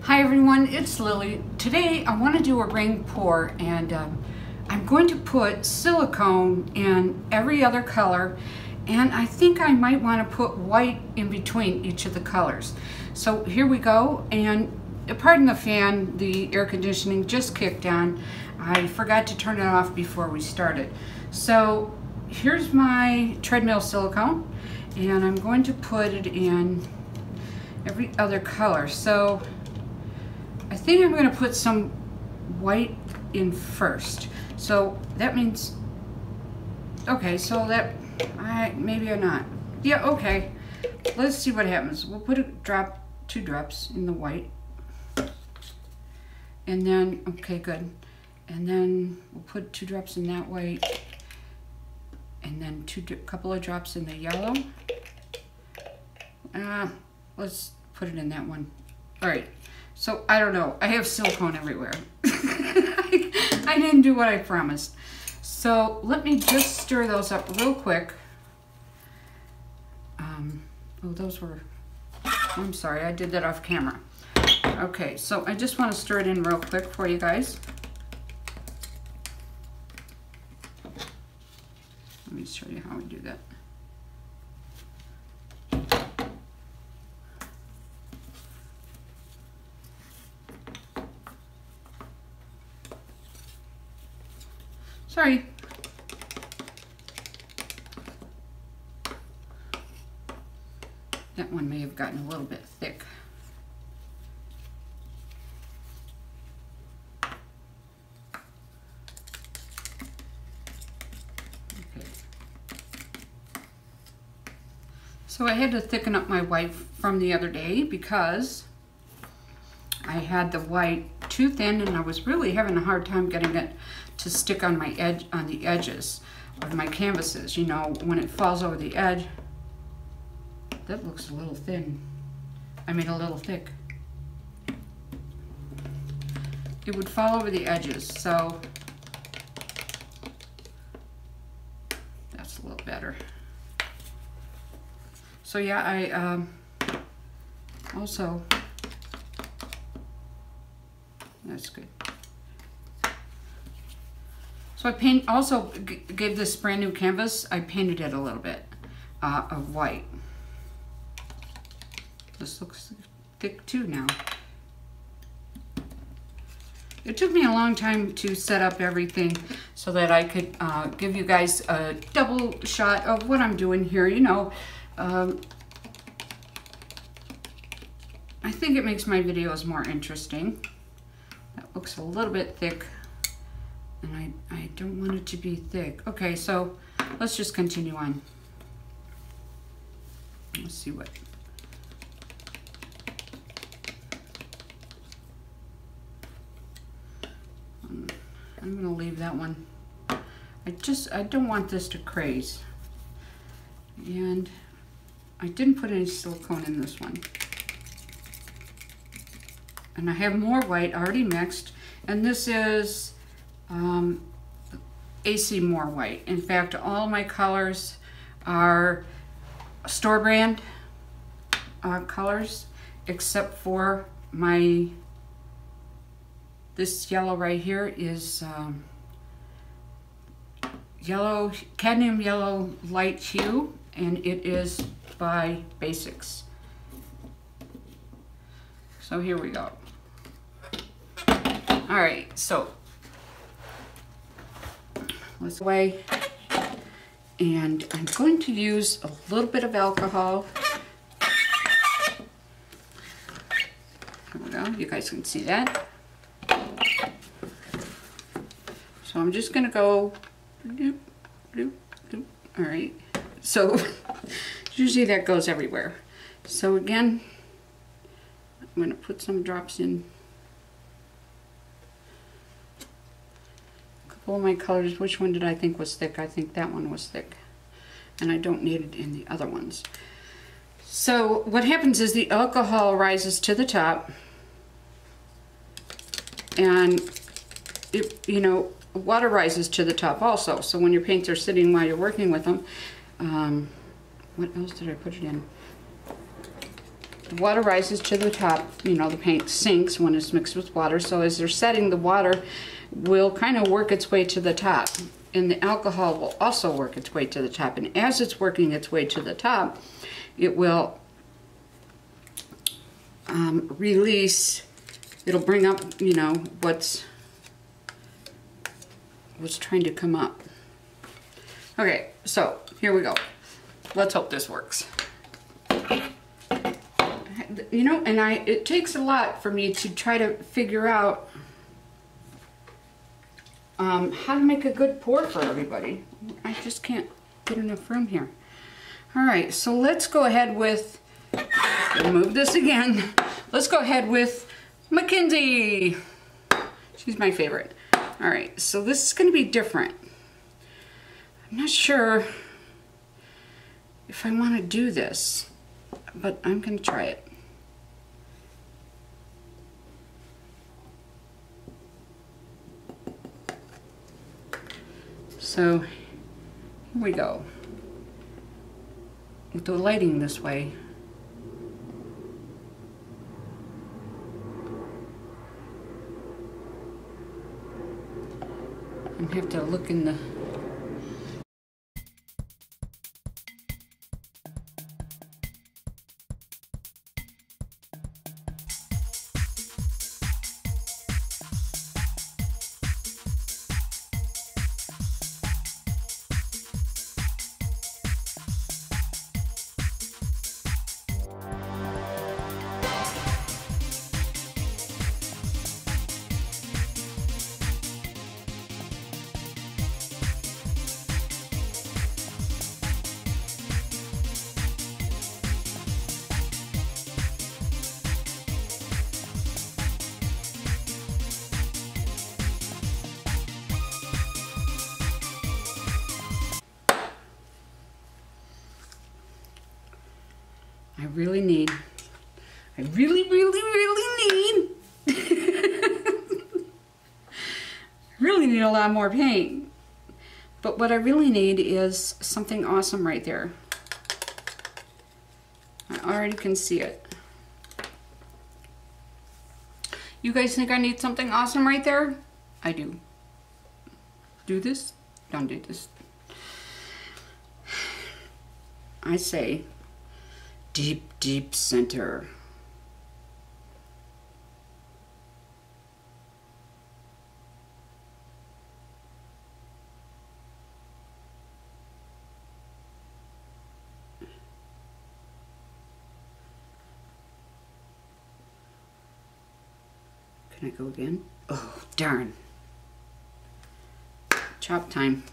Hi everyone, it's Lily. Today I want to do a ring pour, and I'm going to put silicone in every other color, and I think I might want to put white in between each of the colors. So here we go, and pardon the fan, the air conditioning just kicked on. I forgot to turn it off before we started. So here's my treadmill silicone, and I'm going to put it in every other color. So I think I'm going to put some white in first. So that means, okay, so that, maybe or not. Yeah, okay. Let's see what happens. We'll put two drops in the white. And then, okay, good. And then we'll put 2 drops in that white. And then couple of drops in the yellow. Let's put it in that one. All right. So, I don't know. I have silicone everywhere. I didn't do what I promised. So, let me just stir those up real quick. Oh, those were... I'm sorry. I did that off camera. Okay, so I just want to stir it in real quick for you guys. Let me show you how we do that. Sorry. That one may have gotten a little bit thick. Okay. So I had to thicken up my white from the other day because I had the white too thin, and I was really having a hard time getting it to stick on my on the edges of my canvases. You know, when it falls over the edge, that looks a little thin. I mean, a little thick. It would fall over the edges, so that's a little better. So yeah, I also, that's good. So I also gave this brand new canvas, I painted it a little bit of white. This looks thick too now. It took me a long time to set up everything so that I could give you guys a double shot of what I'm doing here. You know, I think it makes my videos more interesting. That looks a little bit thick. And I don't want it to be thick. Okay, so let's just continue on. Let's see what. I'm gonna leave that one. I don't want this to craze. And I didn't put any silicone in this one. And I have more white already mixed. And this is AC More white. In fact, all my colors are store brand colors, except for this yellow right here is yellow, cadmium yellow light hue, and it is by Basics. So here we go. All right, so let's away, and I'm going to use a little bit of alcohol. Here we go, you guys can see that. So I'm just gonna go doop, doop, doop. All right, so usually that goes everywhere. So again, I'm gonna put some drops in all my colors. Which one did I think was thick? I think that one was thick, and I don't need it in the other ones. So what happens is the alcohol rises to the top, and you know, water rises to the top also. So when your paints are sitting while you're working with them, what else did I put it in? the water rises to the top, you know, the paint sinks when it's mixed with water. So as they're setting, the water will kind of work its way to the top. And the alcohol will also work its way to the top. And as it's working its way to the top, it will release, it'll bring up, you know, what's trying to come up. Okay, so here we go. Let's hope this works. You know, and it takes a lot for me to try to figure out how to make a good pour for everybody. I just can't get enough room here. All right, so let's go ahead with, move this again. Let's go ahead with Mackenzie. She's my favorite. All right, so this is gonna be different. I'm not sure if I wanna do this, but I'm gonna try it. So here we go. With the lighting this way, I have to look in the I really need a lot more paint. But what I really need is something awesome right there. I already can see it. You guys think I need something awesome right there? I do. Do this? Don't do this. I say deep, deep center. Can I go again? Oh, darn. Chop time.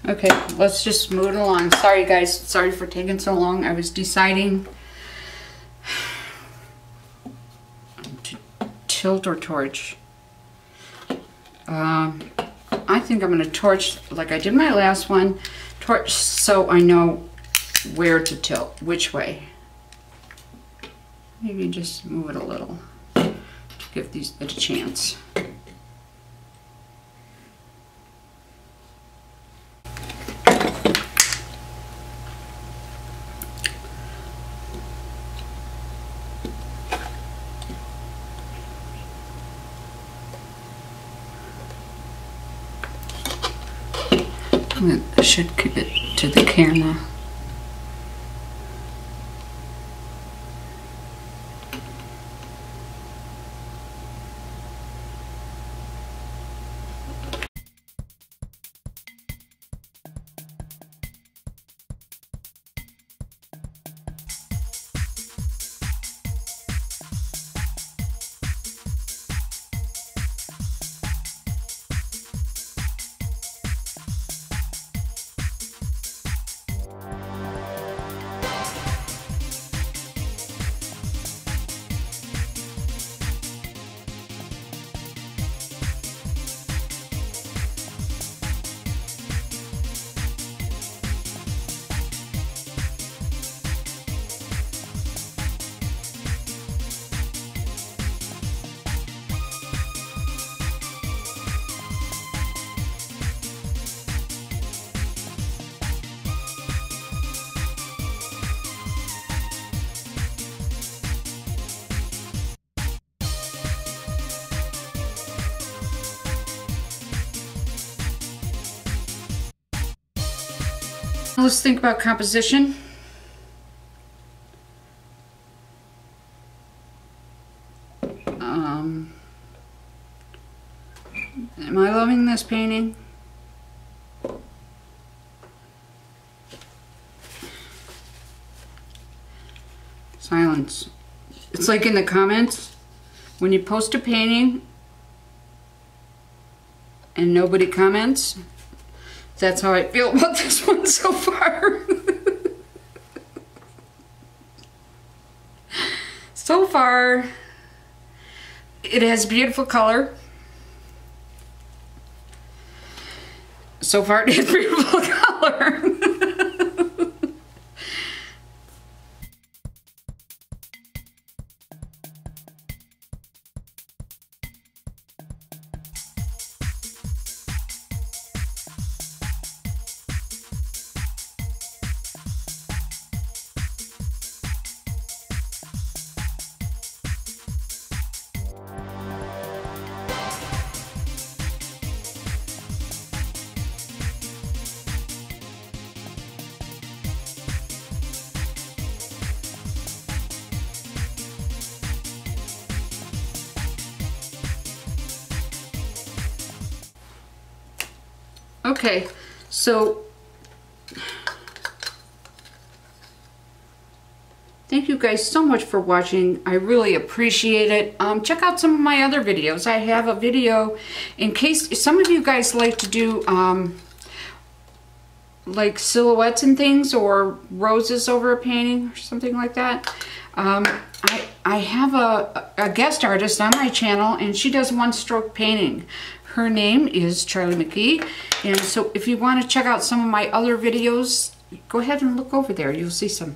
Okay, let's just move it along. Sorry guys, sorry for taking so long. I was deciding to tilt or torch. I think I'm going to torch like I did my last one. Torch so I know where to tilt, which way. Maybe just move it a little to give these a chance. I should keep it to the camera. Let's think about composition. Am I loving this painting? Silence. It's like in the comments, when you post a painting and nobody comments, that's how I feel about this one so far. So far, it has beautiful color. So far, it has beautiful color. Okay, so thank you guys so much for watching. I really appreciate it. Check out some of my other videos. I have a video in case some of you guys like to do like silhouettes and things, or roses over a painting or something like that. I have a guest artist on my channel, and she does one-stroke painting. Her name is Charlie McGee, and so if you want to check out some of my other videos, go ahead and look over there. You'll see some.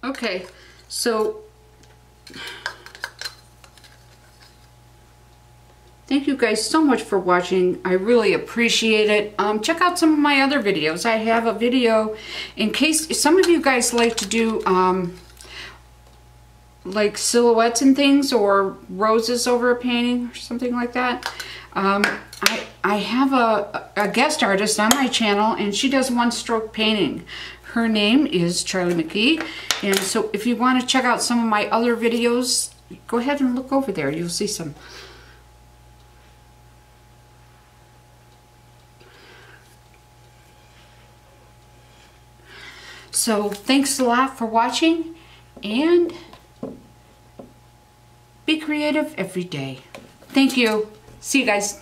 Okay, so thank you guys so much for watching. I really appreciate it. Check out some of my other videos. I have a video in case some of you guys like to do like silhouettes and things, or roses over a painting or something like that. I have a guest artist on my channel, and she does one-stroke painting. Her name is Charlie McGee, and so if you want to check out some of my other videos, go ahead and look over there. You'll see some. So thanks a lot for watching, and be creative every day. Thank you. See you guys.